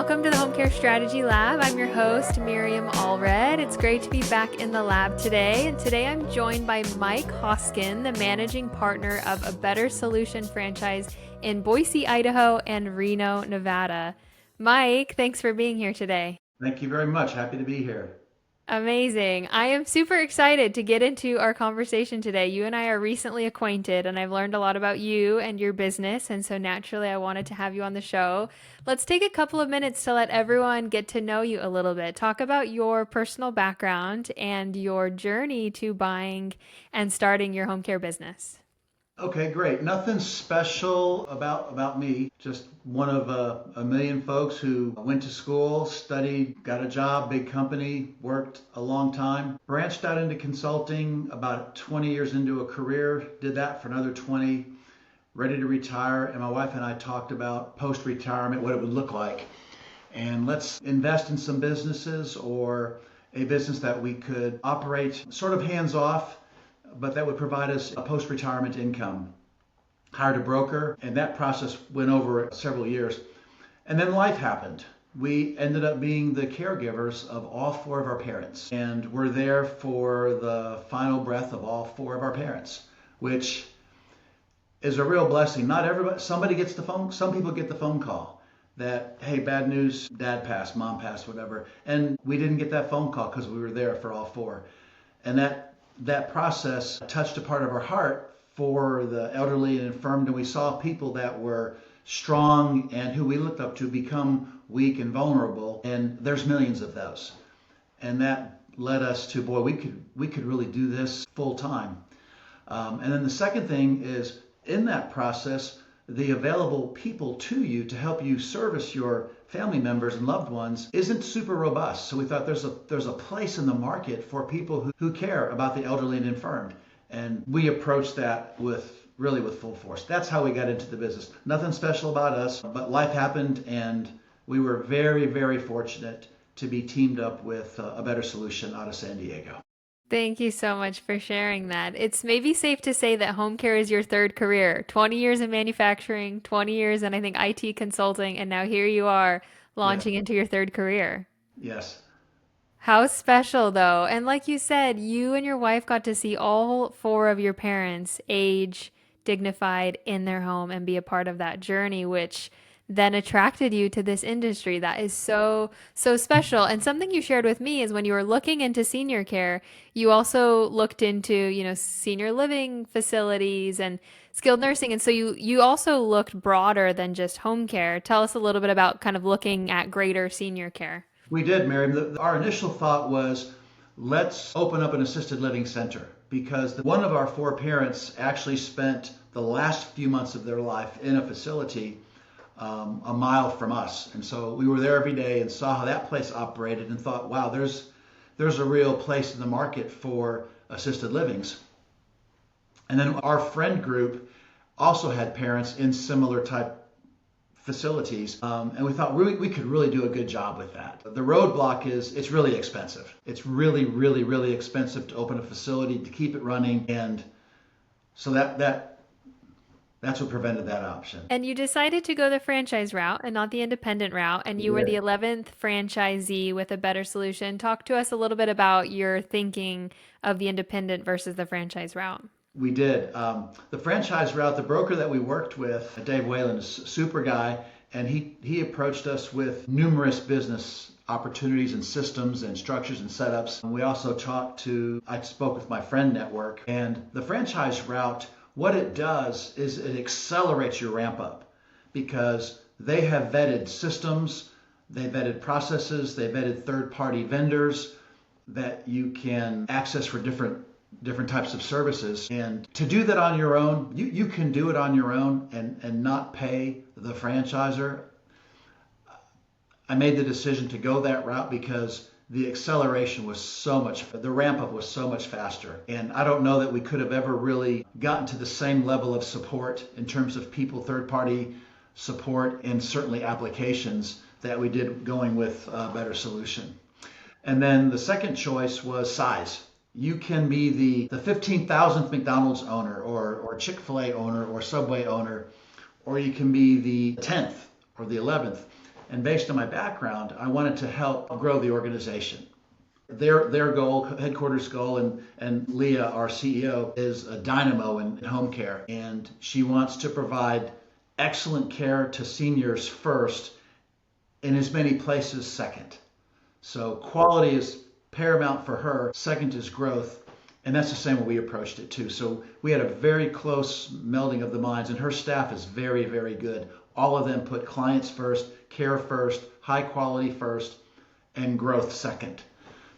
welcome to the Home Care Strategy Lab. I'm your host, Miriam Allred. It's great to be back in the lab today. And today I'm joined by Mike Hoskin, the managing partner of a Better Solution franchise in Boise, Idaho and Reno, Nevada. Mike, thanks for being here today. Thank you very much. Happy to be here. Amazing. I am super excited to get into our conversation today. You and I are recently acquainted, and I've learned a lot about you and your business. And so naturally, I wanted to have you on the show. Let's take a couple of minutes to let everyone get to know you a little bit. Talk about your personal background and your journey to buying and starting your home care business. Okay, great. Nothing special about me. Just one of a million folks who went to school, studied, got a job, big company, worked a long time, branched out into consulting about 20 years into a career, did that for another 20, ready to retire. And my wife and I talked about post-retirement, what it would look like. And let's invest in some businesses or a business that we could operate sort of hands off, but that would provide us a post-retirement income. Hired a broker, and that process went over several years. And then life happened. We ended up being the caregivers of all four of our parents, and we're there for the final breath of all four of our parents, which is a real blessing. Not everybody, somebody gets the phone, some people get the phone call that, hey, bad news, dad passed, mom passed, whatever. And we didn't get that phone call because we were there for all four. And that process touched a part of our heart for the elderly and infirmed, and we saw people that were strong and who we looked up to become weak and vulnerable, and there's millions of those. And that led us to, boy, we could really do this full time. And then the second thing is, in that process, the available people to you to help you service your family members and loved ones isn't super robust. So we thought there's a place in the market for people who care about the elderly and infirmed. And we approached that with full force. That's how we got into the business. Nothing special about us, but life happened, and we were very, very fortunate to be teamed up with a Better Solution out of San Diego. Thank you so much for sharing that. It's maybe safe to say that home care is your third career. 20 years in manufacturing, 20 years in, I think, IT consulting, and now here you are Yes. launching into your third career. Yes. How special, though. And like you said, you and your wife got to see all four of your parents age dignified in their home and be a part of that journey, which then attracted you to this industry that is so special. And something you shared with me is when you were looking into senior care, you also looked into, senior living facilities and skilled nursing. And so you also looked broader than just home care. Tell us a little bit about kind of looking at greater senior care. We did, Miriam. Our initial thought was, let's open up an assisted living center, because one of our four parents actually spent the last few months of their life in a facility a mile from us. And so we were there every day and saw how that place operated and thought, wow, there's a real place in the market for assisted livings. And then our friend group also had parents in similar type facilities. And we thought we could really do a good job with that. The roadblock is it's really expensive. It's really, really, really expensive to open a facility, to keep it running. And so that's what prevented that option. And you decided to go the franchise route and not the independent route. And you were the 11th franchisee with a Better Solution. Talk to us a little bit about your thinking of the independent versus the franchise route. We did. The franchise route, the broker that we worked with, Dave Whalen, is a super guy, and he approached us with numerous business opportunities and systems and structures and setups. And we also I spoke with my friend network, and the franchise route, what it does is it accelerates your ramp up, because they have vetted systems, they vetted processes, they vetted third-party vendors that you can access for different types of services. And to do that on your own, you can do it on your own and not pay the franchisor. I made the decision to go that route because the acceleration was the ramp up was so much faster. And I don't know that we could have ever really gotten to the same level of support in terms of people, third party support, and certainly applications that we did going with a Better Solution. And then the second choice was size. You can be the 15,000th McDonald's owner or Chick-fil-A owner or Subway owner, or you can be the 10th or the 11th. And based on my background, I wanted to help grow the organization. Their goal, headquarters goal, and Leah, our CEO, is a dynamo in home care. And she wants to provide excellent care to seniors first, in as many places second. So quality is paramount for her. Second is growth. And that's the same way we approached it too. So we had a very close melding of the minds, and her staff is very, very good. All of them put clients first, care first, high quality first, and growth second.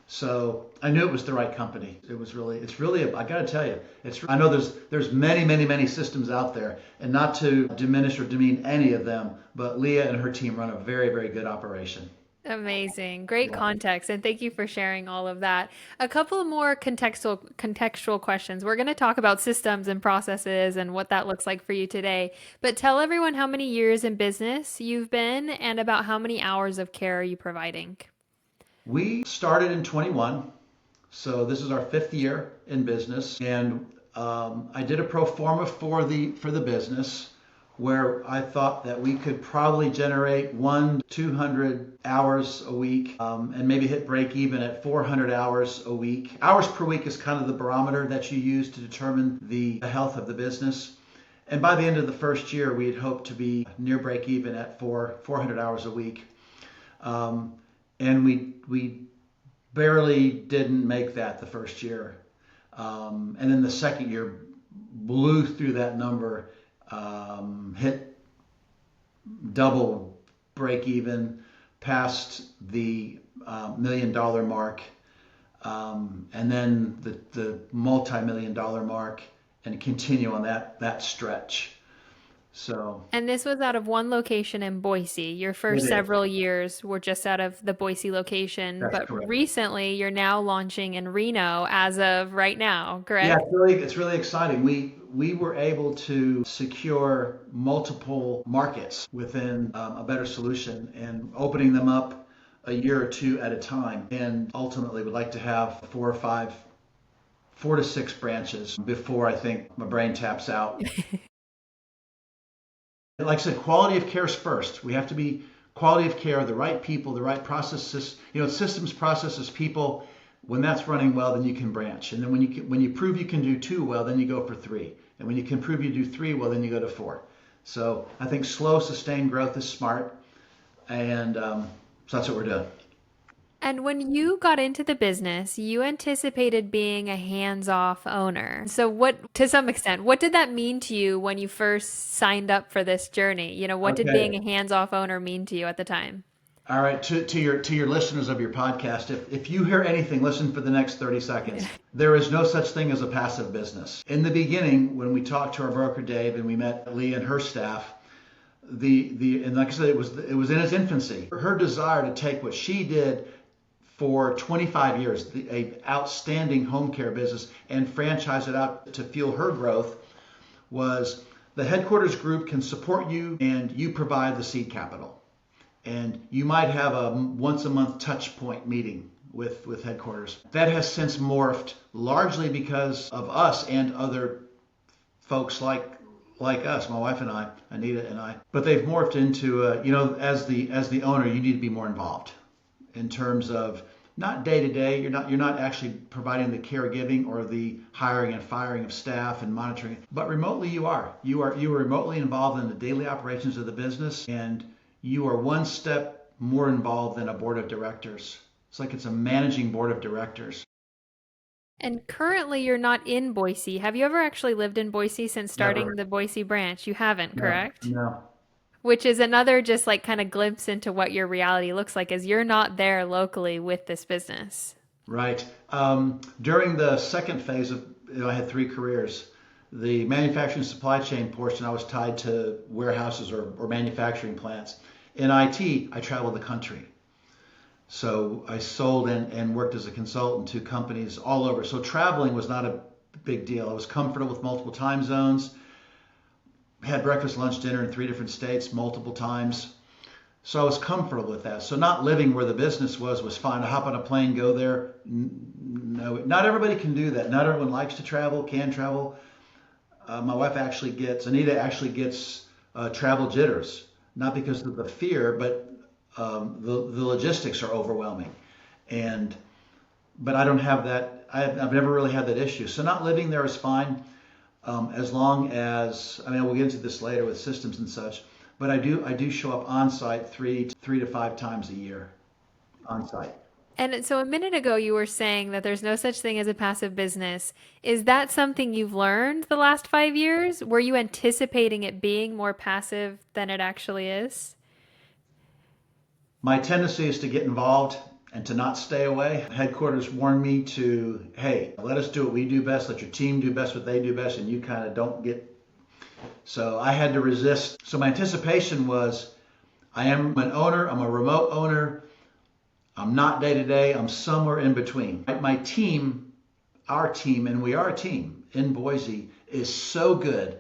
So I knew it was the right company. It's really, I got to tell you, I know there's many systems out there, and not to diminish or demean any of them, but Leah and her team run a very, very good operation. Amazing. Great Yeah. context. And thank you for sharing all of that. A couple more contextual questions. We're going to talk about systems and processes and what that looks like for you today. But tell everyone how many years in business you've been and about how many hours of care are you providing? We started in 21, so this is our fifth year in business, and I did a pro forma for the business where I thought that we could probably generate 200 hours a week, and maybe hit break even at 400 hours a week. Hours per week is kind of the barometer that you use to determine the health of the business. And by the end of the first year, we had hoped to be near break even at 400 hours a week. And we barely didn't make that the first year. And then the second year blew through that number, hit double break even, past the $1 million mark, and then the multi-million dollar mark, and continue on that stretch. So And this was out of one location in Boise. Your it first is. several years were just out of the Boise location, That's but correct. recently you're now launching in Reno as of right now, Yeah, correct? it's really exciting. We were able to secure multiple markets within a better solution, and opening them up a year or two at a time. And ultimately, would like to have 4 to 6 branches before I think my brain taps out. Like I said, quality of care is first. We have to be quality of care, the right people, the right processes. Systems, processes, people. When that's running well, then you can branch. And then when you prove you can do 2 well, then you go for 3. And when you can prove you do 3 well, then you go to 4. So I think slow, sustained growth is smart, and so that's what we're doing. And when you got into the business, you anticipated being a hands-off owner. So to some extent, what did that mean to you when you first signed up for this journey? What did Okay. being a hands-off owner mean to you at the time? All right, to your listeners of your podcast, if you hear anything, listen for the next 30 seconds. There is no such thing as a passive business. In the beginning, when we talked to our broker Dave and we met Lee and her staff, and like I said, it was in its infancy. Her desire to take what she did for 25 years, a outstanding home care business, and franchise it out to fuel her growth, was the headquarters group can support you, and you provide the seed capital. And you might have a once a month touch point meeting with headquarters. That has since morphed, largely because of us and other folks like us, my wife and I, Anita and I. But they've morphed into as the owner, you need to be more involved in terms of not day to day. You're not actually providing the caregiving or the hiring and firing of staff and monitoring, but remotely you are remotely involved in the daily operations of the business, and you are one step more involved than a board of directors. It's like it's a managing board of directors. And currently you're not in Boise. Have you ever actually lived in Boise since starting Never. the Boise branch? You haven't, No. correct? No. Which is another just like kind of glimpse into what your reality looks like as you're not there locally with this business. Right. During the second phase I had 3 careers. The manufacturing supply chain portion, I was tied to warehouses or manufacturing plants. In IT, I traveled the country. So I sold and worked as a consultant to companies all over. So traveling was not a big deal. I was comfortable with multiple time zones, had breakfast, lunch, dinner in 3 different states multiple times. So I was comfortable with that. So not living where the business was fine. I hop on a plane, go there. No, not everybody can do that. Not everyone likes to travel, can travel. My wife Anita actually gets travel jitters, not because of the fear, but the logistics are overwhelming. And but I don't have that. I've never really had that issue. So not living there is fine, as long as, I mean, we'll get into this later with systems and such. But I do show up on site three to five times a year on site. And so a minute ago, you were saying that there's no such thing as a passive business. Is that something you've learned the last 5 years? Were you anticipating it being more passive than it actually is? My tendency is to get involved and to not stay away. Headquarters warned me to, hey, let us do what we do best, let your team do best what they do best, and you kind of don't get. So I had to resist. So my anticipation was, I am an owner, I'm a remote owner, I'm not day to day, I'm somewhere in between. My team, our team, and we are a team in Boise, is so good.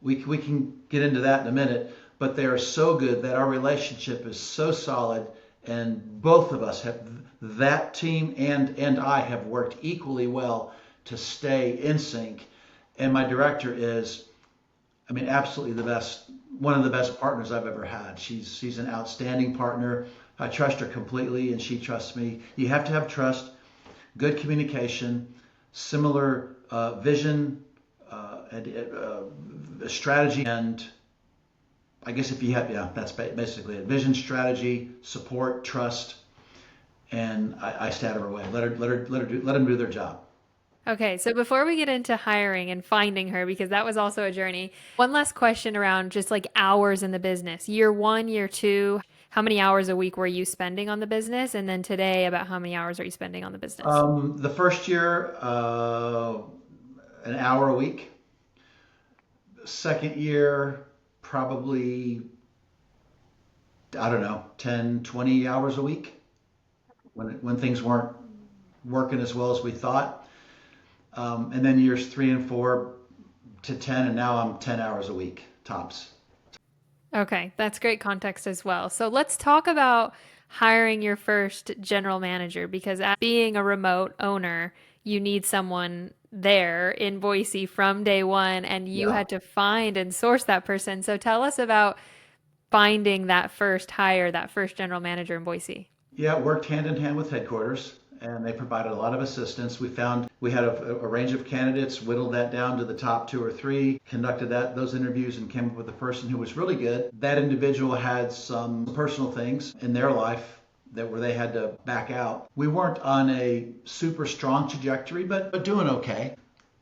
We can get into that in a minute, but they are so good that our relationship is so solid, and both of us have, that team and I have worked equally well to stay in sync. And my director is, I mean, absolutely the best, one of the best partners I've ever had. She's an outstanding partner. I trust her completely, and she trusts me. You have to have trust, good communication, similar vision, strategy, and I guess if you have, yeah, that's basically it. Vision, strategy, support, trust, and I stay out of her way. Let them do their job. Okay, so before we get into hiring and finding her, because that was also a journey, one last question around just like hours in the business. Year one, year two, how many hours a week were you spending on the business? And then today, about how many hours are you spending on the business? The first year, an hour a week. Second year, probably, I don't know, 10, 20 hours a week when things weren't working as well as we thought. And then years 3 and 4 to 10, and now I'm 10 hours a week, tops. Okay, that's great context as well. So let's talk about hiring your first general manager because as being a remote owner, you need someone there in Boise from day one, and you Yeah. had to find and source that person. So tell us about finding that first hire, that first general manager in Boise. Yeah, it worked hand in hand with headquarters, and they provided a lot of assistance. We had a range of candidates, whittled that down to the top 2 or 3, conducted those interviews, and came up with a person who was really good. That individual had some personal things in their life that where they had to back out. We weren't on a super strong trajectory, but doing okay.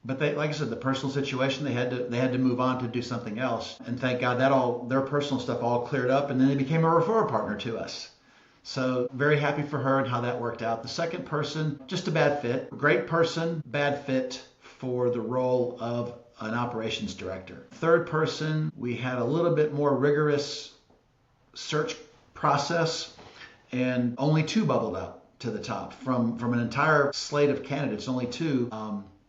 But they, like I said, the personal situation, they had to move on to do something else. And thank God that all their personal stuff all cleared up, and then they became a referral partner to us. So very happy for her and how that worked out. The second person, just a bad fit. Great person, bad fit for the role of an operations director. Third person, we had a little bit more rigorous search process, and only 2 bubbled up to the top from an entire slate of candidates. Only 2,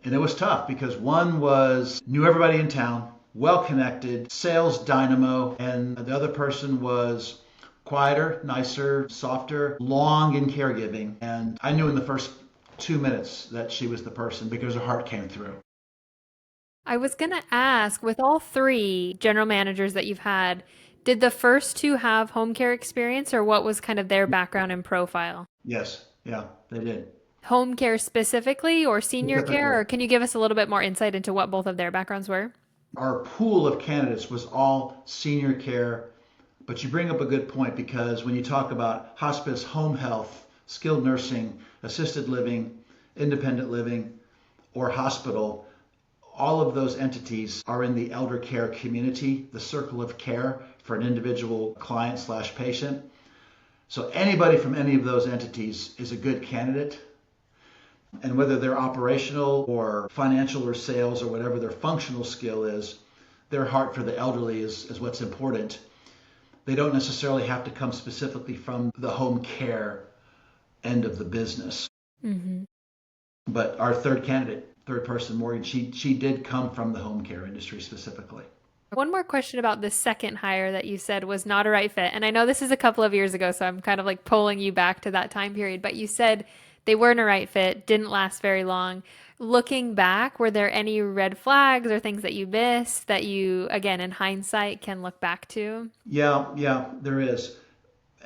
and it was tough because one was knew everybody in town, well connected, sales dynamo, and the other person was quieter, nicer, softer, long in caregiving. And I knew in the first 2 minutes that she was the person because her heart came through. I was going to ask, with all three general managers that you've had, did the first two have home care experience or what was kind of their background and profile? Yes, yeah, they did. Home care specifically or senior care? Specifically. Or can you give us a little bit more insight into what both of their backgrounds were? Our pool of candidates was all senior care, but you bring up a good point because when you talk about hospice, home health, skilled nursing, assisted living, independent living, or hospital, all of those entities are in the elder care community, the circle of care for an individual client slash patient. So anybody from any of those entities is a good candidate. And whether they're operational or financial or sales or whatever their functional skill is, their heart for the elderly is what's important. They don't necessarily have to come specifically from the home care end of the business. Hmm. But our third candidate, third person, Morgan, she did come from the home care industry specifically. One more question about the second hire that you said was not a right fit. And I know this is a couple of years ago, so I'm kind of like pulling you back to that time period, but you said they weren't a right fit, didn't last very long. Looking back, were there any red flags or things that you missed that you, again, in hindsight, can look back to? Yeah, yeah, there is.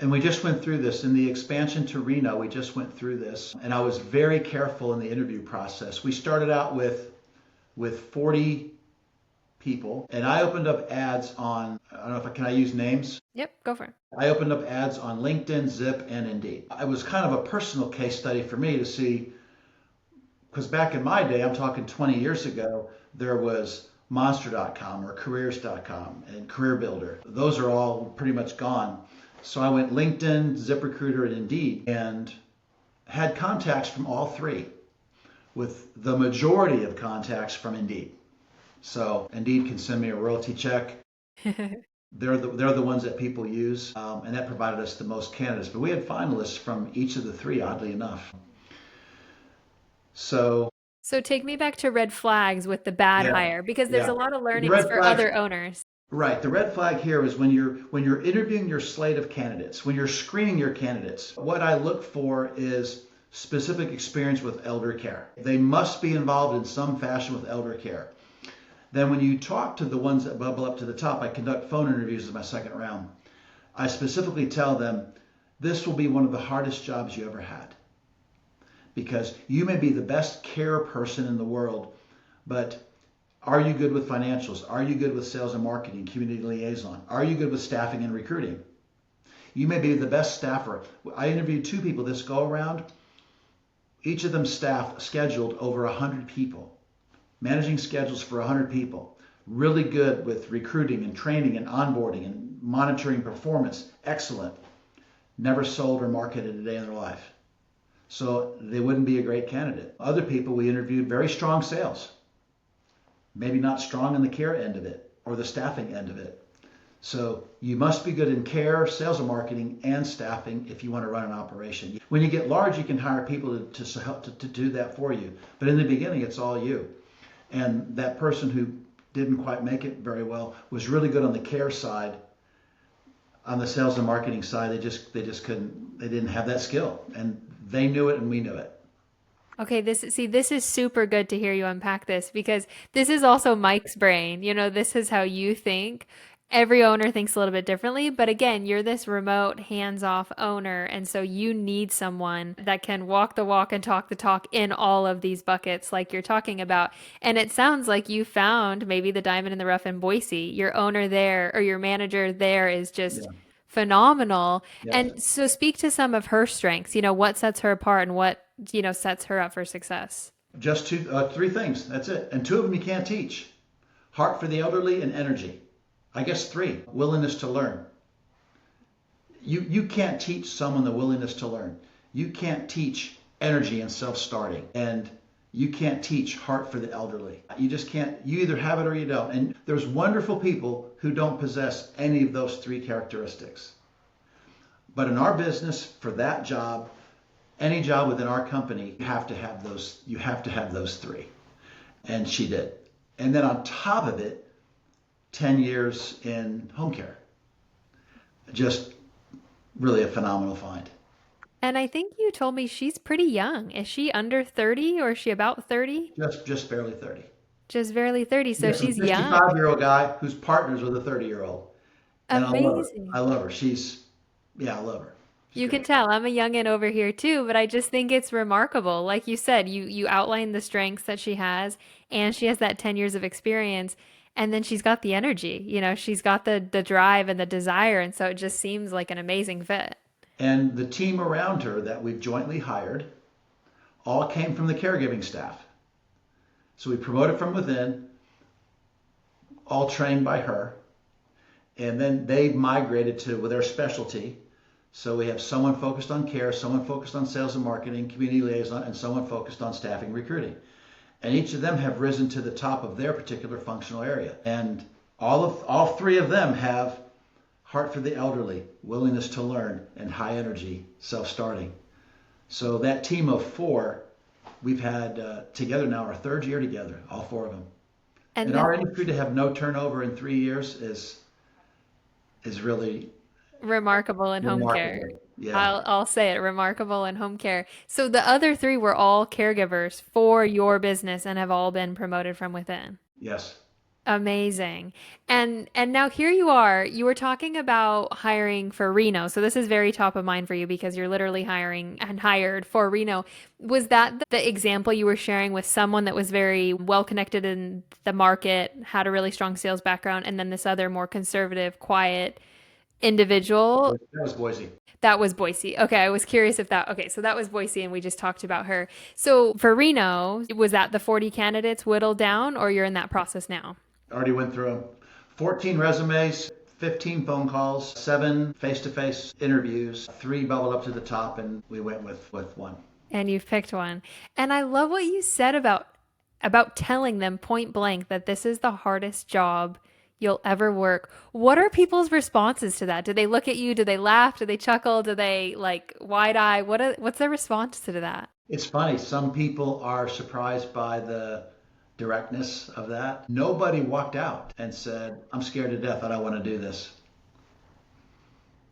And we just went through this in the expansion to Reno. We just went through this, and I was very careful in the interview process. We started out with 40 people, and I opened up ads on. I don't know if I use names. Yep, go for it. I opened up ads on LinkedIn, Zip, and Indeed. It was kind of a personal case study for me to see, because back in my day, I'm talking 20 years ago, there was Monster.com or Careers.com and Career Builder. Those are all pretty much gone. So I went LinkedIn, ZipRecruiter, and Indeed, and had contacts from all three, with the majority of contacts from Indeed. So Indeed can send me a royalty check. They're the ones that people use, and that provided us the most candidates. But we had finalists from each of the three, oddly enough. So So take me back to red flags with the bad yeah, hire because there's a yeah. lot of The learnings red for flags, other owners. right? The red flag here is when you're interviewing your slate of candidates, when you're screening your candidates. What I look for is specific experience with elder care. They must be involved in some fashion with elder care. Then when you talk to the ones that bubble up to the top, I conduct phone interviews as my second round. I specifically tell them this will be one of the hardest jobs you ever had, because you may be the best care person in the world, but are you good with financials? Are you good with sales and marketing, community liaison? Are you good with staffing and recruiting? You may be the best staffer. I interviewed two people this go around. Each of them staffed scheduled over 100 people, managing schedules for 100 people. Really good with recruiting and training and onboarding and monitoring performance. Excellent. Never sold or marketed a day in their life. So they wouldn't be a great candidate. Other people we interviewed, very strong sales, maybe not strong in the care end of it or the staffing end of it. So you must be good in care, sales and marketing, and staffing if you want to run an operation. When you get large, you can hire people to help to do that for you. But in the beginning, it's all you. And that person who didn't quite make it very well was really good on the care side. On the sales and marketing side, they just couldn't. They didn't have that skill, and they knew it, and we knew it. Okay, this is super good to hear you unpack this because this is also Mike's brain. You know, this is how you think. Every owner thinks a little bit differently, but again, you're this remote, hands-off owner, and so you need someone that can walk the walk and talk the talk in all of these buckets like you're talking about. And it sounds like you found maybe the diamond in the rough in Boise. Your owner there or your manager there is just Yeah. phenomenal. Yes. And so speak to some of her strengths, what sets her apart and what, sets her up for success. Just three things. That's it. And two of them you can't teach: heart for the elderly and energy. I guess three: willingness to learn. You can't teach someone the willingness to learn. You can't teach energy and self-starting, and you can't teach heart for the elderly. You just can't. You either have it or you don't. And there's wonderful people who don't possess any of those three characteristics. But in our business, for that job, any job within our company, you have to have those. You have to have those three, and she did. And then on top of it, 10 years in home care. Just really a phenomenal find. And I think you told me she's pretty young. Is she under 30 or is she about 30? Just barely 30. Just barely 30, You so got some she's young. 55-year-old guy who's partners with a 30-year-old. And I love her. I Amazing. love her. Yeah, I love her. She's You can great. tell I'm a youngin' over here too, but I just think it's remarkable. Like you said, you outlined the strengths that she has, and she has that 10 years of experience, and then she's got the energy. She's got the drive and the desire, and so it just seems like an amazing fit. And the team around her that we've jointly hired all came from the caregiving staff. So we promoted from within, all trained by her. And then they migrated to with their specialty. So we have someone focused on care, someone focused on sales and marketing, community liaison, and someone focused on staffing recruiting. And each of them have risen to the top of their particular functional area. And all three of them have heart for the elderly, willingness to learn, and high energy, self-starting. So that team of four, we've had together now our third year together, all four of them. In And the our industry, to have no turnover in 3 years is really remarkable in home care. remarkable. Yeah. I'll say it, remarkable in home care. So the other three were all caregivers for your business and have all been promoted from within. Yes. Amazing. And now here you are. You were talking about hiring for Reno. So this is very top of mind for you because you're literally hiring and hired for Reno. Was that the example you were sharing with someone that was very well connected in the market, had a really strong sales background, and then this other more conservative, quiet individual? That was Boise. That was Boise. Okay, I was curious if that. Okay, so that was Boise, and we just talked about her. So for Reno, was that the 40 candidates whittled down, or you're in that process now? Already went through 'em. 14 resumes, 15 phone calls, 7 face-to-face interviews, 3 bubbled up to the top, and we went with one. And you've picked one. And I love what you said about telling them point blank that this is the hardest job you'll ever work. What are people's responses to that? Do they look at you? Do they laugh? Do they chuckle? Do they like wide eye? What's their response to that? It's funny. Some people are surprised by the directness of that. Nobody walked out and said, "I'm scared to death. I don't want to do this."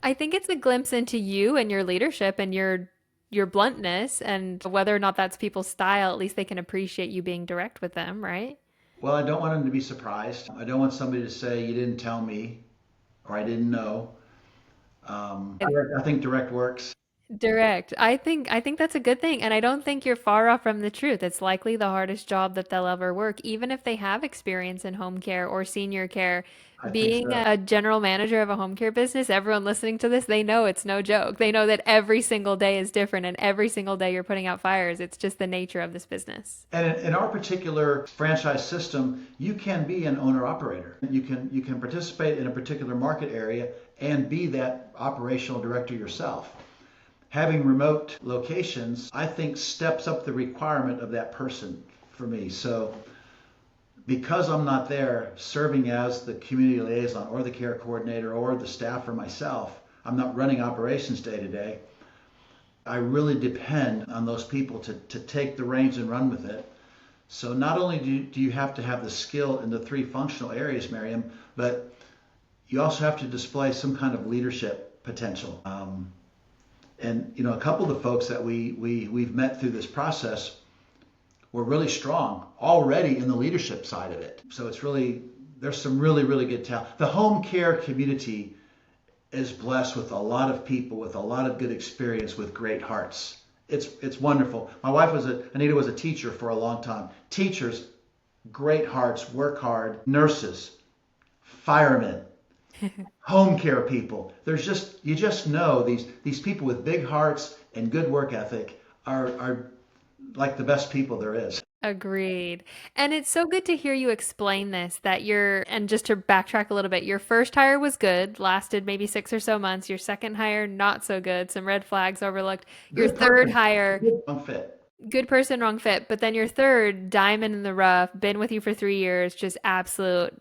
I think it's a glimpse into you and your leadership and your bluntness and whether or not that's people's style, at least they can appreciate you being direct with them, right? Well, I don't want them to be surprised. I don't want somebody to say, "You didn't tell me," or "I didn't know." I think direct works. Direct. I think that's a good thing, and I don't think you're far off from the truth. It's likely the hardest job that they'll ever work, even if they have experience in home care or senior care. I think Being so. a general manager of a home care business, everyone listening to this, they know it's no joke. They know that every single day is different and every single day you're putting out fires. It's just the nature of this business. And in our particular franchise system, you can be an owner operator. You can participate in a particular market area and be that operational director yourself. Having remote locations, I think, steps up the requirement of that person for me. So because I'm not there serving as the community liaison or the care coordinator or the staffer myself, I'm not running operations day to day. I really depend on those people to take the reins and run with it. So not only do you have to have the skill in the 3 functional areas, Miriam, but you also have to display some kind of leadership potential. And a couple of the folks that we've met through this process were really strong already in the leadership side of it. So there's some really, really good talent. The home care community is blessed with a lot of people with a lot of good experience with great hearts. It's wonderful. My wife Anita was a teacher for a long time. Teachers, great hearts, work hard. Nurses, firemen, home care people. You just know these people with big hearts and good work ethic are like the best people there is. Agreed. And it's so good to hear you explain this and just to backtrack a little bit, your first hire was good, lasted maybe 6 or so months. Your second hire, not so good, some red flags overlooked. Your Good third person, hire, good fit. good person, wrong fit. But then your third, diamond in the rough, been with you for 3 years, just absolute,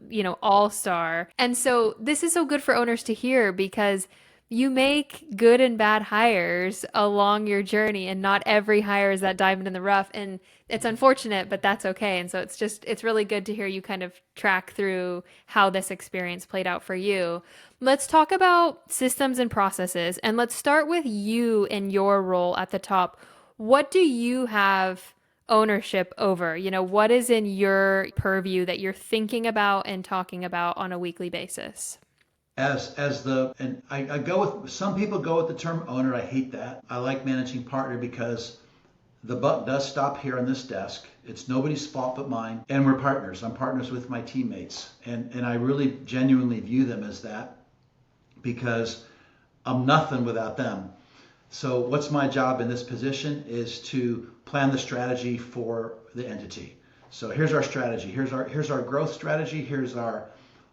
all star. And so this is so good for owners to hear because you make good and bad hires along your journey, and not every hire is that diamond in the rough. And it's unfortunate, but that's okay. And so it's really good to hear you kind of track through how this experience played out for you. Let's talk about systems and processes, and let's start with you and your role at the top. What do you have ownership over? What is in your purview that you're thinking about and talking about on a weekly basis? And I go with some people go with the term owner. I hate that. I like managing partner because the buck does stop here on this desk. It's nobody's fault but mine. And we're partners. I'm partners with my teammates. And I really genuinely view them as that because I'm nothing without them. So what's my job in this position is to plan the strategy for the entity. So here's our strategy. Here's our growth strategy.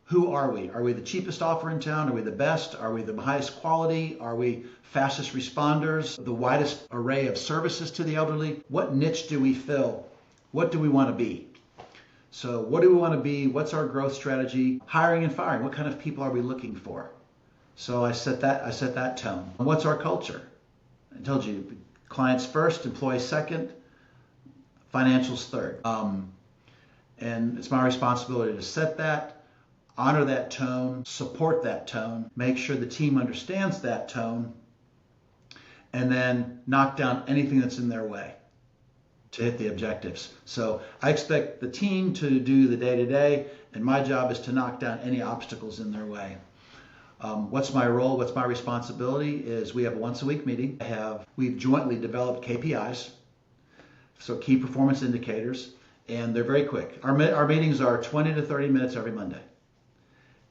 Who are we? Are we the cheapest offer in town? Are we the best? Are we the highest quality? Are we fastest responders? The widest array of services to the elderly? What niche do we fill? What do we want to be? So what do we want to be? What's our growth strategy? Hiring and firing. What kind of people are we looking for? So I set that tone. What's our culture? I told you, clients first, employees second, financials third. And it's my responsibility to set that, honor that tone, support that tone, make sure the team understands that tone, and then knock down anything that's in their way. to hit the objectives. So I expect the team to do the day to day, and my job is to knock down any obstacles in their way. What's my role? What's my responsibility? Is we have a once a week meeting. We've jointly developed KPIs, so key performance indicators, and they're very quick. Our meetings are 20 to 30 minutes every Monday.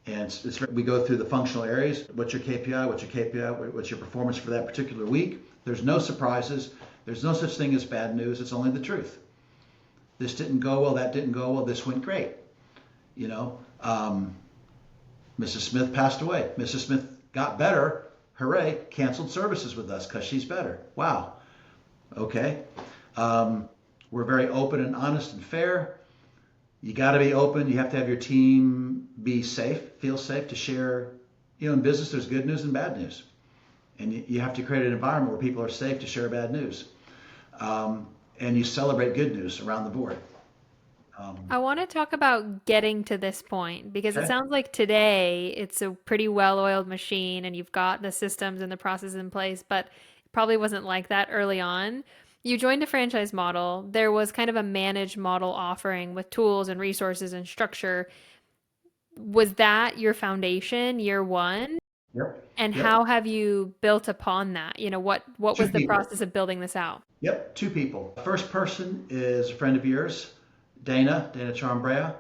And we go through the functional areas. What's your KPI? What's your KPI? What's your performance for that particular week? There's no surprises. There's no such thing as bad news. It's only the truth. This didn't go well. That didn't go well. This went great. You know, Mrs. Smith passed away. Mrs. Smith got better. Hooray. Canceled services with us because she's better. Wow. Okay. We're very open and honest and fair. You got to be open. You have to have your team be safe, feel safe to share. You know, in business, there's good news and bad news. And you have to create an environment where people are safe to share bad news. And you celebrate good news around the board. I want to talk about getting to this point because it Okay. sounds like today it's a pretty well-oiled machine and you've got the systems and the processes in place, but it probably wasn't like that early on. You joined a franchise model. There was kind of a managed model offering with tools and resources and structure. Was that your foundation year one? Yep. And Yep. how have you built upon that? What Two was the people. process of building this out? Yep. Two people. First person is a friend of yours, Dana Chambrea.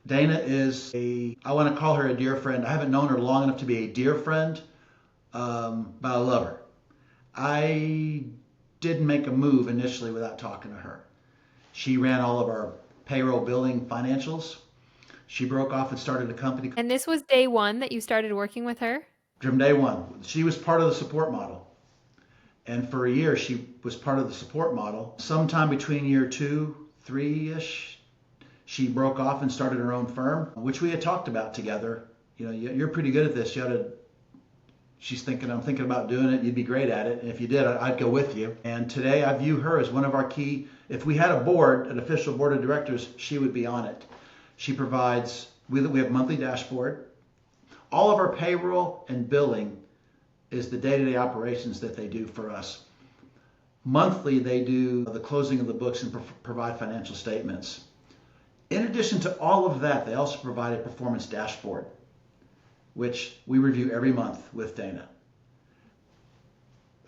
Dana is I want to call her a dear friend. I haven't known her long enough to be a dear friend, but I love her. I didn't make a move initially without talking to her. She ran all of our payroll, billing, financials. She broke off and started a company And this was day one that you started working with her? from day one. She was part of the support model. And for a year, she was part of the support model. Sometime between year 2, 3-ish, she broke off and started her own firm, which we had talked about together. You know, you're pretty good at this. She's thinking, I'm thinking about doing it. You'd be great at it. And if you did, I'd go with you. And today I view her as one of our key, if we had a board, an official board of directors, she would be on it. She provides, we have a monthly dashboard. All of our payroll and billing is the day-to-day operations that they do for us. Monthly, they do the closing of the books and provide financial statements. In addition to all of that, they also provide a performance dashboard, which we review every month with Dana.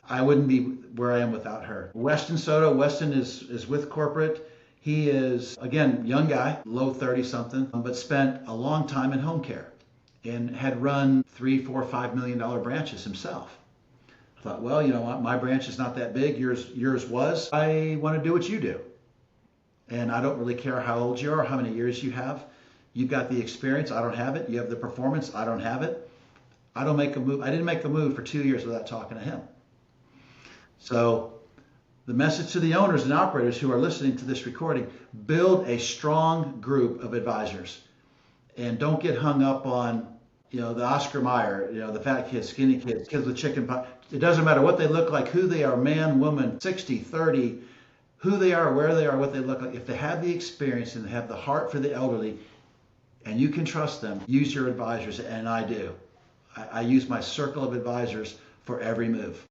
I wouldn't be where I am without her. Weston Soto, Weston is with corporate. He is, again, young guy, low 30 something, but spent a long time in home care and had run $3, $4, $5 million branches himself. I thought, well, you know what, my branch is not that big, yours was. I want to do what you do. And I don't really care how old you are, how many years you have. You've got the experience, I don't have it. You have the performance, I don't have it. I didn't make a move for 2 years without talking to him. So the message to the owners and operators who are listening to this recording, build a strong group of advisors. And don't get hung up on, you know, the Oscar Mayer, you know, the fat kids, skinny kids, kids with chicken pox. It doesn't matter what they look like, who they are, man, woman, 60, 30, who they are, where they are, what they look like. If they have the experience and they have the heart for the elderly, and you can trust them, use your advisors, and I do. I use my circle of advisors for every move.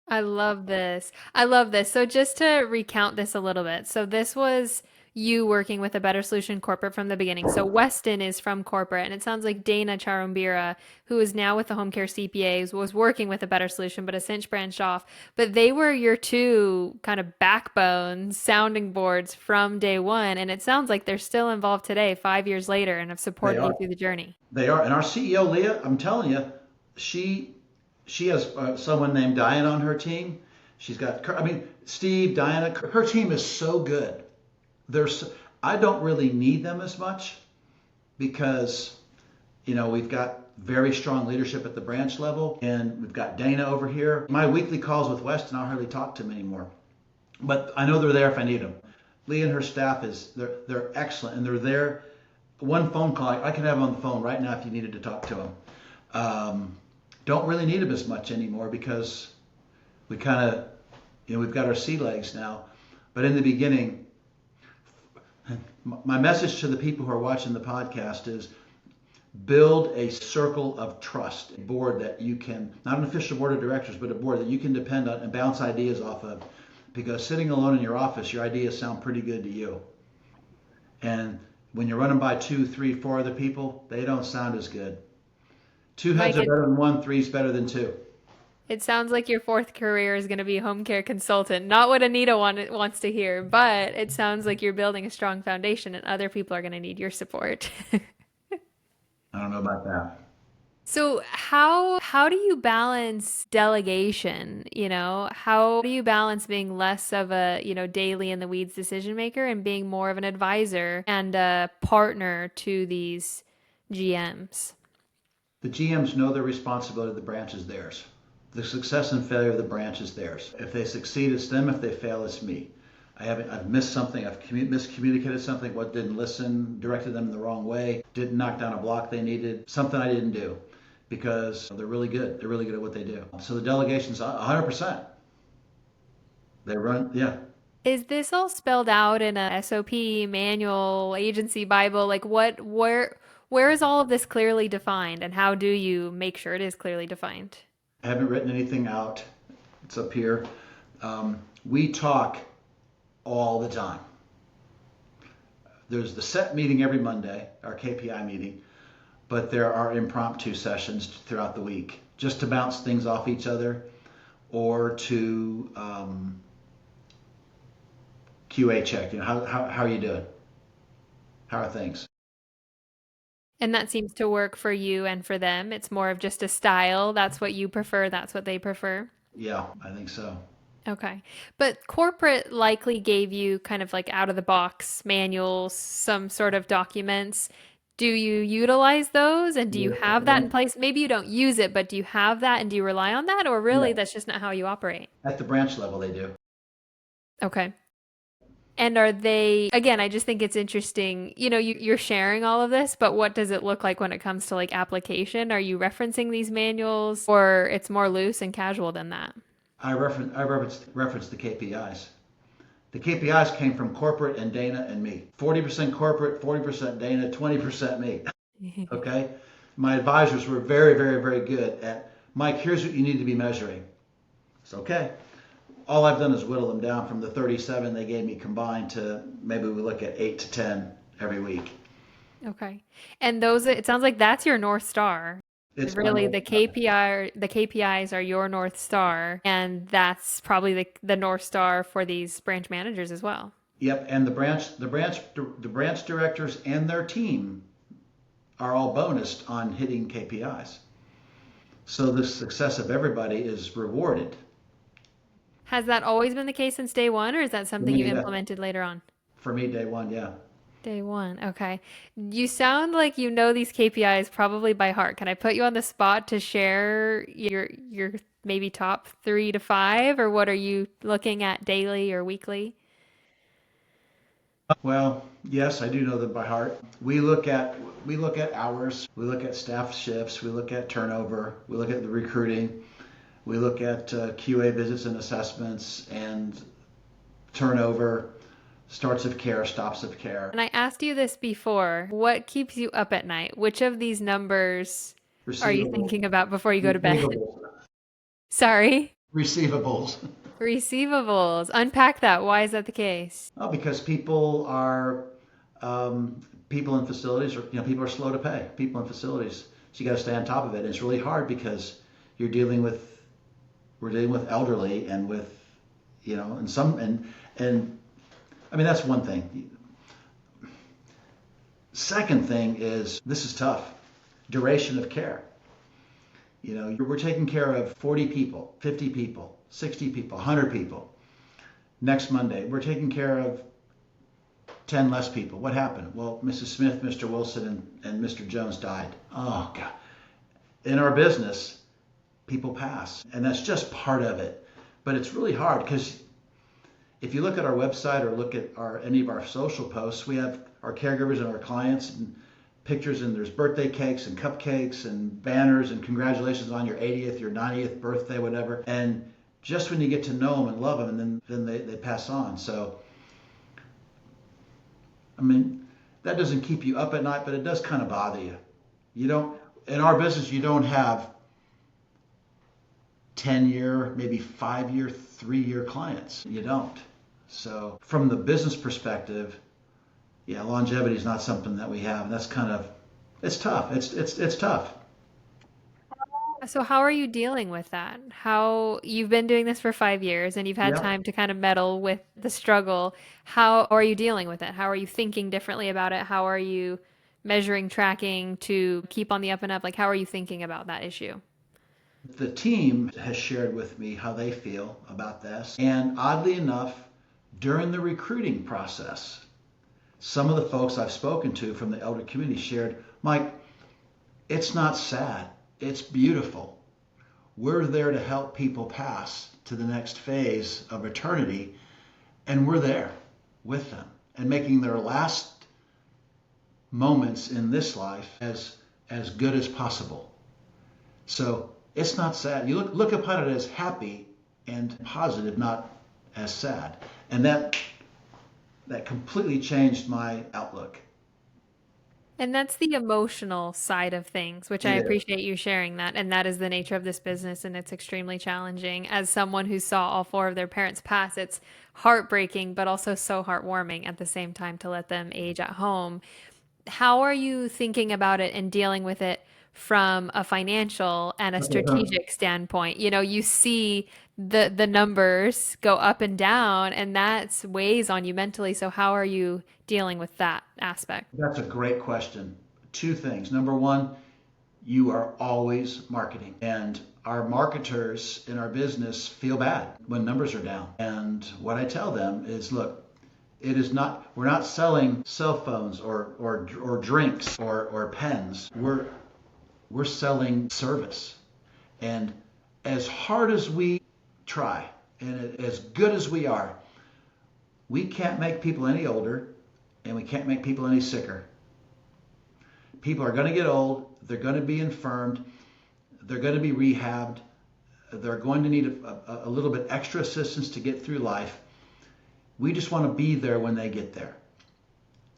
I love this. I love this. So just to recount this a little bit. So this was you working with a Better Solution corporate from the beginning. So Weston is from corporate, and it sounds like Dana Charumbira, who is now with the home care CPAs, was working with a Better Solution, but has since branched off. But they were your two kind of backbones, sounding boards from day one. And it sounds like they're still involved today, 5 years later, and have They supported you are. through the journey. They are. And our CEO, Leah, I'm telling you, she she has someone named Diane on her team. She's got, I mean, Steve, Diana, her team is so good. There's, I don't really need them as much because, you know, we've got very strong leadership at the branch level, and we've got Dana over here. My weekly calls with Weston, I hardly talk to him anymore, but I know they're there if I need them. Lee and her staff they're excellent, and they're there. One phone call, I can have them on the phone right now if you needed to talk to them. Don't really need them as much anymore because we kind of, you know, we've got our sea legs now. But in the beginning, my message to the people who are watching the podcast is Build a circle of trust, a board that you can, not an official board of directors, but a board that you can depend on and bounce ideas off of. Because sitting alone in your office, your ideas sound pretty good to you. And when you're running by two, three, four other people, they don't sound as good. Two heads Mike, are better than one, three's better than two. it sounds like your fourth career is going to be home care consultant. Not what Anita wants to hear, but it sounds like you're building a strong foundation and other people are going to need your support. I don't know about that. So how do you balance delegation? How do you balance being less of a, daily in the weeds decision maker and being more of an advisor and a partner to these GMs? The GMs know their responsibility, the branch is theirs. The success and failure of the branch is theirs. If they succeed, it's them. If they fail, it's me. I've missed something. I've miscommunicated something. What didn't listen, directed them the wrong way, didn't knock down a block they needed, something I didn't do, because they're really good. They're really good at what they do. So the delegation's 100%. They run, yeah. Is this all spelled out in a SOP, manual, agency Bible? Like where is all of this clearly defined and how do you make sure it is clearly defined? I haven't written anything out. It's up here. We talk all the time. There's the set meeting every Monday, our KPI meeting, but there are impromptu sessions throughout the week just to bounce things off each other or to QA check. How are you doing? How are things? And that seems to work for you and for them. It's more of just a style. That's what you prefer. That's what they prefer. Yeah, I think so. Okay. But corporate likely gave you kind of like out of the box manuals, some sort of documents. Do you utilize those and do you have that in place? Maybe you don't use it, but do you have that and do you rely on that? Or really, Yeah, that's just not how you operate? at the branch level they do. Okay. And are they, again, I just think it's interesting. You're sharing all of this, but what does it look like when it comes to like application? Are you referencing these manuals or it's more loose and casual than that? I referenced the KPIs. The KPIs came from corporate and Dana and me. 40% corporate, 40% Dana, 20% me. Okay? My advisors were very, very, very good at, Mike, here's what you need to be measuring. It's okay. All I've done is whittle them down from the 37 they gave me combined to maybe we look at 8 to 10 every week. Okay. And those, it sounds like that's your North Star. It's my Really, North Star. the KPIs are your North Star, and that's probably the North Star for these branch managers as well. Yep, and the branch directors and their team are all bonused on hitting KPIs. So the success of everybody is rewarded. Has that always been the case since day one, or is that For something you me, yeah. implemented later on? For me, day one, yeah. Day one. Okay. You sound like you know these KPIs probably by heart. Can I put you on the spot to share your maybe top 3 to 5, or what are you looking at daily or weekly? Well, yes, I do know them by heart. We look at hours, we look at staff shifts, we look at turnover, we look at the recruiting, we look at QA visits and assessments and turnover, starts of care, stops of care, And I asked you this before. What keeps you up at night? Which of these numbers are you receivables, thinking about before you go to bed? receivables, Sorry. receivables. Receivables. Unpack that. Why is that the case? Oh, because people in facilities, or people are slow to pay. People in facilities, so you got to stay on top of it. And it's really hard because you're dealing with we're dealing with elderly and with and some and I mean that's one thing. Second thing is this is tough. Duration of care. We're taking care of 40 people, 50 people, 60 people, 100 people. Next Monday, we're taking care of 10 less people. What happened? Well, Mrs. Smith, Mr. Wilson, and Mr. Jones died. Oh, God. In our business, people pass, and that's just part of it. But it's really hard because if you look at our website or look at any of our social posts, we have our caregivers and our clients and pictures, and there's birthday cakes and cupcakes and banners and congratulations on your 80th, your 90th birthday, whatever. And just when you get to know them and love them, and then they pass on. So, I mean, that doesn't keep you up at night, but it does kind of bother you. You don't, in our business, you don't have 10-year, maybe 5-year, 3-year clients. You don't. So from the business perspective, yeah, longevity is not something that we have. And that's kind of, it's tough. It's tough. So how are you dealing with that? How you've been doing this for 5 years and you've had Yeah. time to kind of meddle with the struggle. How are you dealing with it? How are you thinking differently about it? How are you measuring, tracking to keep on the up and up? Like, how are you thinking about that issue? The team has shared with me how they feel about this. And oddly enough, during the recruiting process, some of the folks I've spoken to from the elder community shared, Mike, it's not sad. It's beautiful. We're there to help people pass to the next phase of eternity, and we're there with them and making their last moments in this life as good as possible. So it's not sad. You look upon it as happy and positive, not as sad. And that completely changed my outlook. And that's the emotional side of things, which I It is. appreciate you sharing that. And that is the nature of this business, and it's extremely challenging. As someone who saw all four of their parents pass, it's heartbreaking, but also so heartwarming at the same time to let them age at home. How are you thinking about it and dealing with it from a financial and a strategic standpoint? You know, you see the numbers go up and down, and that weighs on you mentally. So how are you dealing with that aspect? That's a great question. Two things. Number one, you are always marketing. And our marketers in our business feel bad when numbers are down. And what I tell them is, look, it is not, we're not selling cell phones or drinks or pens. We're selling service. And as hard as we try and as good as we are, we can't make people any older and we can't make people any sicker. People are going to get old, they're going to be infirmed, they're going to be rehabbed, they're going to need a little bit extra assistance to get through life. We just want to be there when they get there.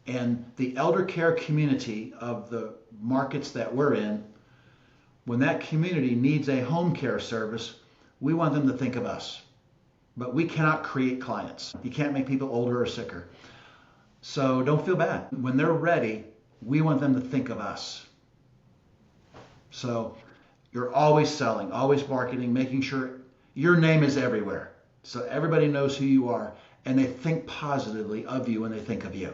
And the elder care community of the markets that we're in, when that community needs a home care service, we want them to think of us. But we cannot create clients. You can't make people older or sicker. So don't feel bad. When they're ready, we want them to think of us. So you're always selling, always marketing, making sure your name is everywhere. So everybody knows who you are and they think positively of you when they think of you.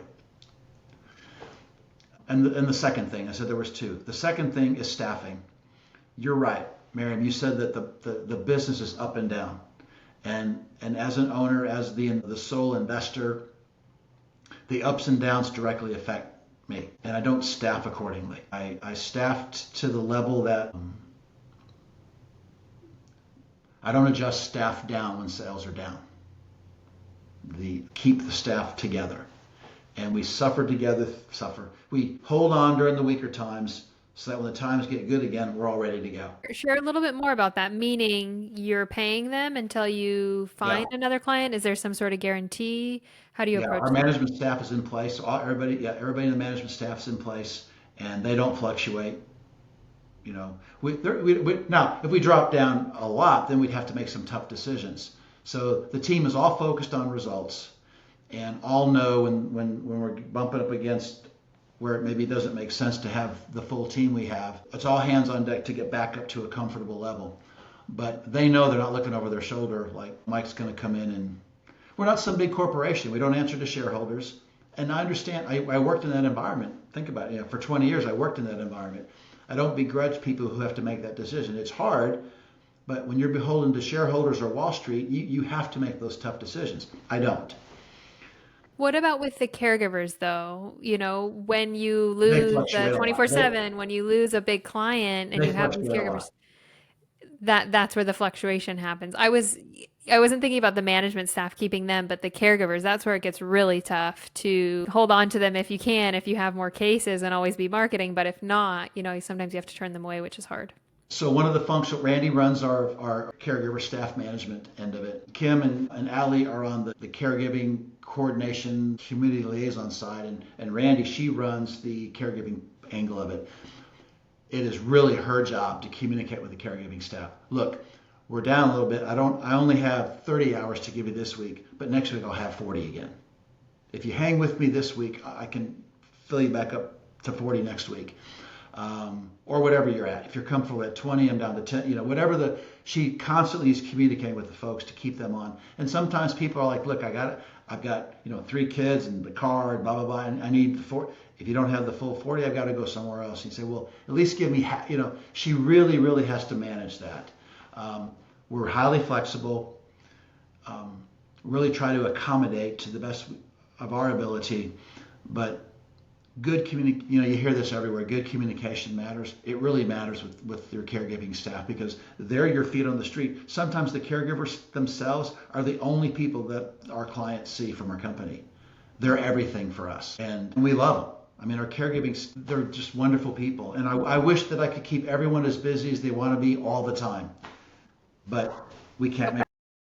And the second thing, I said there was two. The second thing is staffing. You're right, Miriam. You said that the business is up and down. And as an owner, as the sole investor, the ups and downs directly affect me. And I don't staff accordingly. I staffed to the level that I don't adjust staff down when sales are down. Keep the staff together. And we suffer together, We hold on during the weaker times so that when the times get good again, we're all ready to go. Share a little bit more about that, meaning you're paying them until you Yeah. find another client. Is there some sort of guarantee? How do you Yeah, approach our that? management staff is in place. So everybody in the management staff is in place, and they don't fluctuate. You know, now if we drop down a lot, then we'd have to make some tough decisions. So the team is all focused on results, and all know when we're bumping up against where it maybe doesn't make sense to have the full team we have. It's all hands on deck to get back up to a comfortable level. But they know they're not looking over their shoulder like Mike's going to come in, and we're not some big corporation. We don't answer to shareholders. And I understand, I worked in that environment. Think about it. You know, for 20 years, I worked in that environment. I don't begrudge people who have to make that decision. It's hard, but when you're beholden to shareholders or Wall Street, you have to make those tough decisions. I don't. What about with the caregivers, though? You know, when you They lose the fluctuate a lot. 24/7, when you lose a big client and They you have these fluctuate a lot. caregivers, that's where the fluctuation happens. I wasn't thinking about the management staff keeping them, but the caregivers, that's where it gets really tough to hold on to them if you can, if you have more cases and always be marketing. But if not, you know, sometimes you have to turn them away, which is hard. So one of the functions, Randy runs our caregiver staff management end of it. Kim and Allie are on the caregiving coordination community liaison side, and Randy, she runs the caregiving angle of it. it is really her job to communicate with the caregiving staff. Look, we're down a little bit. I only have 30 hours to give you this week, but next week I'll have 40 again. If you hang with me this week, I can fill you back up to 40 next week. Or whatever you're at. If you're comfortable at 20, I'm down to 10, whatever she constantly is communicating with the folks to keep them on. And sometimes people are like, look, I've got, 3 kids and the car and blah, blah, blah, and I need if you don't have the full 40, I've got to go somewhere else. And you say, well, at least give me half, she really, really has to manage that. We're highly flexible, really try to accommodate to the best of our ability, but good you hear this everywhere. Good communication matters. It really matters with your caregiving staff because they're your feet on the street. Sometimes the caregivers themselves are the only people that our clients see from our company. They're everything for us, and we love them. I mean, our caregiving, they're just wonderful people. And I wish that I could keep everyone as busy as they want to be all the time, but we can't make.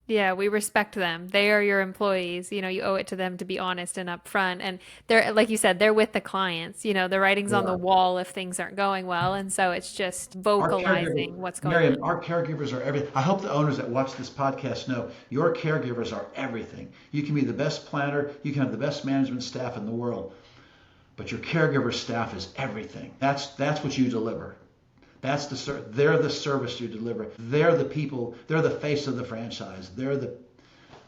Yeah, we respect them. They are your employees. You owe it to them to be honest and upfront. And they're, like you said, they're with the clients. The writing's on the wall if things aren't going well. And so it's just Our caregiver, vocalizing what's going Marion, on. our caregivers are everything. I hope the owners that watch this podcast know your caregivers are everything. You can be the best planner, you can have the best management staff in the world, but your caregiver staff is everything. That's what you deliver. They're the service you deliver. They're the people. They're the face of the franchise. They're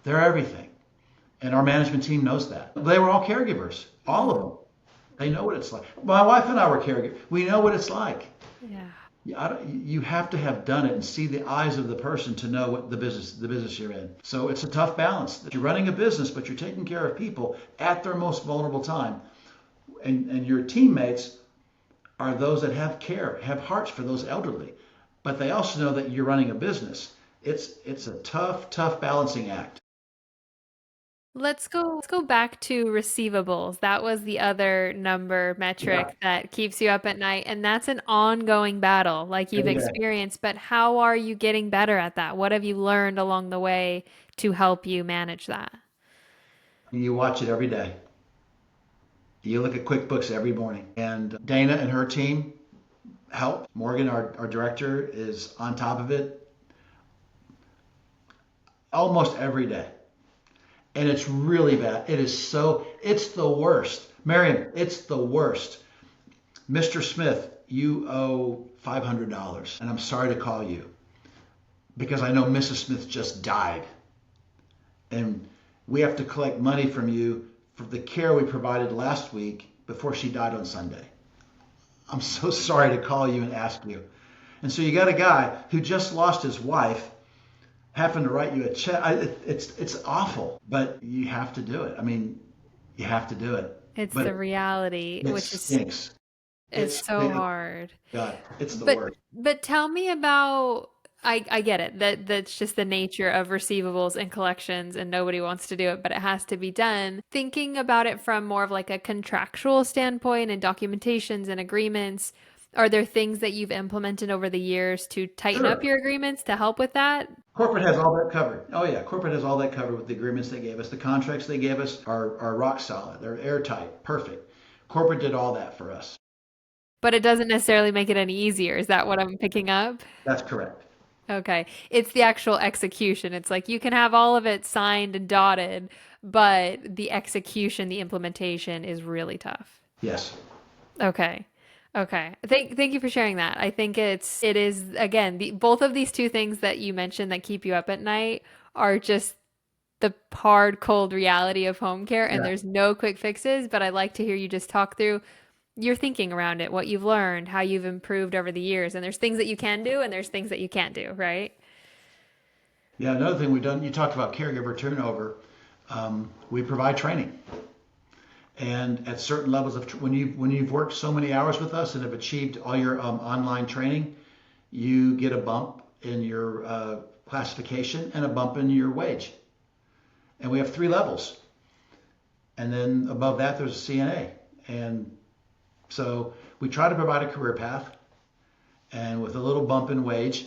everything. And our management team knows that. They were all caregivers, all of them. They know what it's like. My wife and I were caregivers. We know what it's like. Yeah. You have to have done it and see the eyes of the person to know what the business you're in. So it's a tough balance. You're running a business, but you're taking care of people at their most vulnerable time, and your teammates are those that have care, have hearts for those elderly, but they also know that you're running a business. It's a tough balancing act. Let's go back to receivables. That was the other number Yeah, metric that keeps you up at night, and that's an ongoing battle like you've every day. experienced, but how are you getting better at that? What have you learned along the way to help you manage that? You watch it every day. You look at QuickBooks every morning. And Dana and her team help. Morgan, our director, is on top of it almost every day. And it's really bad. It's the worst. Marion, it's the worst. Mr. Smith, you owe $500, and I'm sorry to call you because I know Mrs. Smith just died, and we have to collect money from you for the care we provided last week before she died on Sunday. I'm so sorry to call you and ask you. And so you got a guy who just lost his wife having to write you a check. It's awful, but you have to do it. I mean, you have to do it. It's But the reality, it which stinks. It is so stinks. hard. God, it's the But worst. but tell me about I get it. That's just the nature of receivables and collections and nobody wants to do it, but it has to be done. Thinking about it from more of like a contractual standpoint and documentations and agreements, are there things that you've implemented over the years to tighten up Sure. your agreements to help with that? Corporate has all that covered. Oh yeah, corporate has all that covered with the agreements they gave us. The contracts they gave us are rock solid. They're airtight, perfect. Corporate did all that for us. But it doesn't necessarily make it any easier. Is that what I'm picking up? That's correct. Okay. It's the actual execution. It's like you can have all of it signed and dotted, but the execution, the implementation is really tough. Yes. Okay. Okay. Thank you for sharing that. I think it is again, both of these two things that you mentioned that keep you up at night are just the hard, cold reality of home care, and Yeah. there's no quick fixes, but I like to hear you just talk through your thinking around it, what you've learned, how you've improved over the years. And there's things that you can do and there's things that you can't do, right? Yeah. Another thing we've done. You talked about caregiver turnover. We provide training, and at certain levels of when you've worked so many hours with us and have achieved all your online training, you get a bump in your classification and a bump in your wage. And we have 3 levels. And then above that, there's a CNA. And so we try to provide a career path and with a little bump in wage.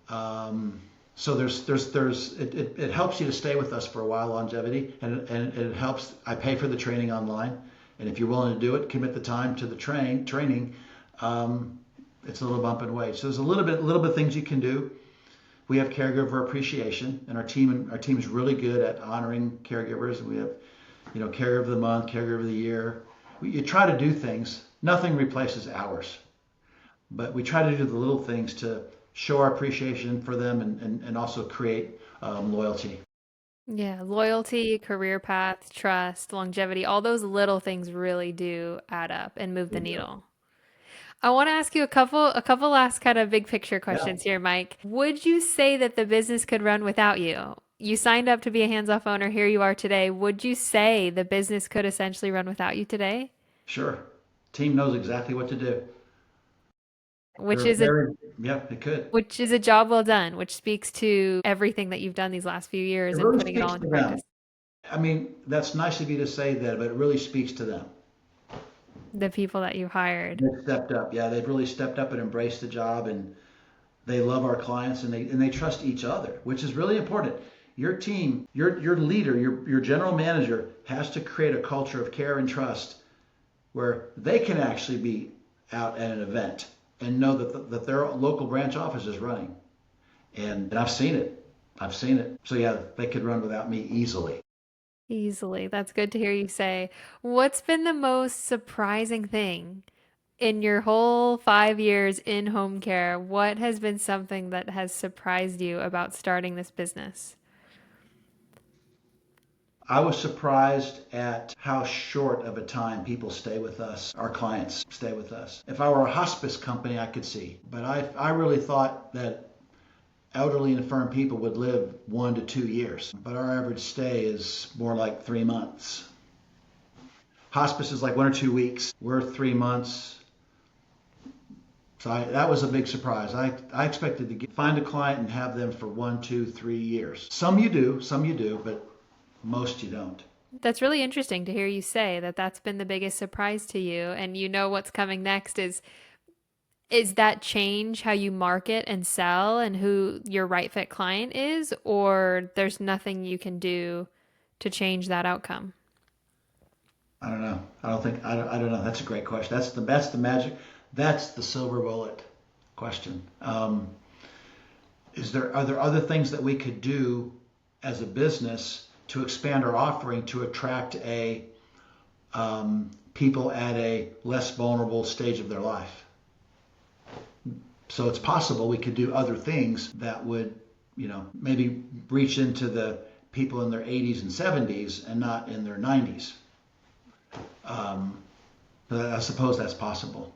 So it helps you to stay with us for a while, longevity, and it helps. I pay for the training online, and if you're willing to do it, commit the time to the training. It's a little bump in wage. So there's a little bit of things you can do. We have caregiver appreciation, and our team is really good at honoring caregivers. We have, caregiver of the month, caregiver of the year. You try to do things. Nothing replaces hours, but we try to do the little things to show our appreciation for them and also create loyalty. Yeah, loyalty, career path, trust, longevity, all those little things really do add up and move the They do. needle. I want to ask you a couple last kind of big picture Yeah, questions here, Mike. Would you say that the business could run without you? You signed up to be a hands-off owner, here you are today. Would you say the business could essentially run without you today? sure. Team knows exactly what to do. Which They're is a very, yeah, it could. which is a job well done, which speaks to everything that you've done these last few It years and really putting it all speaks into to them. practice. I mean, that's nice of you to say that, but it really speaks to them. The people that you hired. They've stepped up. Yeah, they've really stepped up and embraced the job, and they love our clients, and they trust each other, which is really important. Your team, your leader, your general manager has to create a culture of care and trust where they can actually be out at an event and know that their local branch office is running. And I've seen it. I've seen it. So yeah, they could run without me easily. Easily. That's good to hear you say. What's been the most surprising thing in your whole 5 years in home care? What has been something that has surprised you about starting this business? I was surprised at how short of a time people stay with us, our clients stay with us. If I were a hospice company, I could see. But I really thought that elderly and infirm people would live 1 to 2 years. But our average stay is more like 3 months. Hospice is like 1 or 2 weeks. We're 3 months. So that was a big surprise. I expected to find a client and have them for 1, 2, 3 years. Some you do, but most you don't. That's really interesting to hear you say that that's been the biggest surprise to you, and you know what's coming next is that change how you market and sell and who your right fit client is, or there's nothing you can do to change that outcome? I don't know. I don't know. That's a great question. That's the magic. That's the silver bullet question. Are there other things that we could do as a business to expand our offering to attract a people at a less vulnerable stage of their life? So it's possible we could do other things that would, maybe reach into the people in their 80s and 70s and not in their 90s. But I suppose that's possible.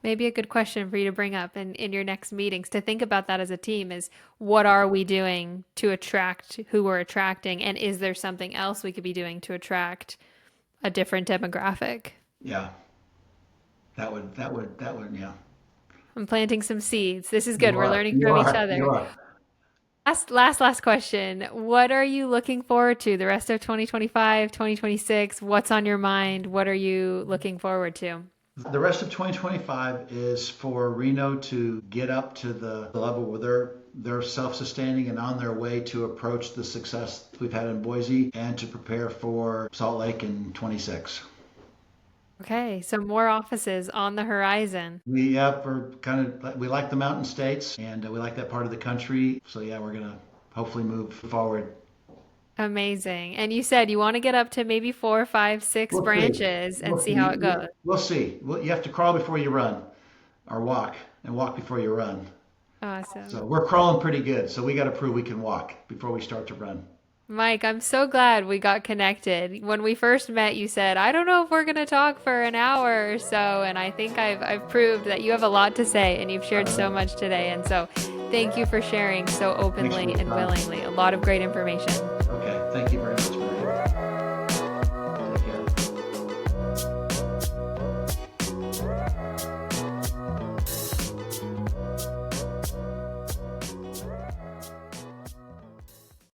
Maybe a good question for you to bring up in your next meetings to think about that as a team is what are we doing to attract who we're attracting, and is there something else we could be doing to attract a different demographic? Yeah, that would, yeah. I'm planting some seeds. This is good. You We're are, learning you from each are, you other. are. Last question. What are you looking forward to the rest of 2025, 2026? What's on your mind? What are you looking forward to? The rest of 2025 is for Reno to get up to the level where they're self-sustaining and on their way to approach the success we've had in Boise, and to prepare for Salt Lake in 26. Okay, so more offices on the horizon. We like the mountain states, and we like that part of the country. So yeah, we're gonna hopefully move forward. Amazing. And you said you want to get up to maybe four, five, six We'll see. branches and We'll see how see. it goes. We'll see. You have to crawl before you run, or walk, and walk before you run. Awesome. So we're crawling pretty good. So we got to prove we can walk before we start to run. Mike, I'm so glad we got connected. When we first met, you said, I don't know if we're going to talk for an hour or so. And I think I've proved that you have a lot to say and you've shared so much today. And so thank you for sharing so Thanks for openly the and time. willingly. A lot of great information.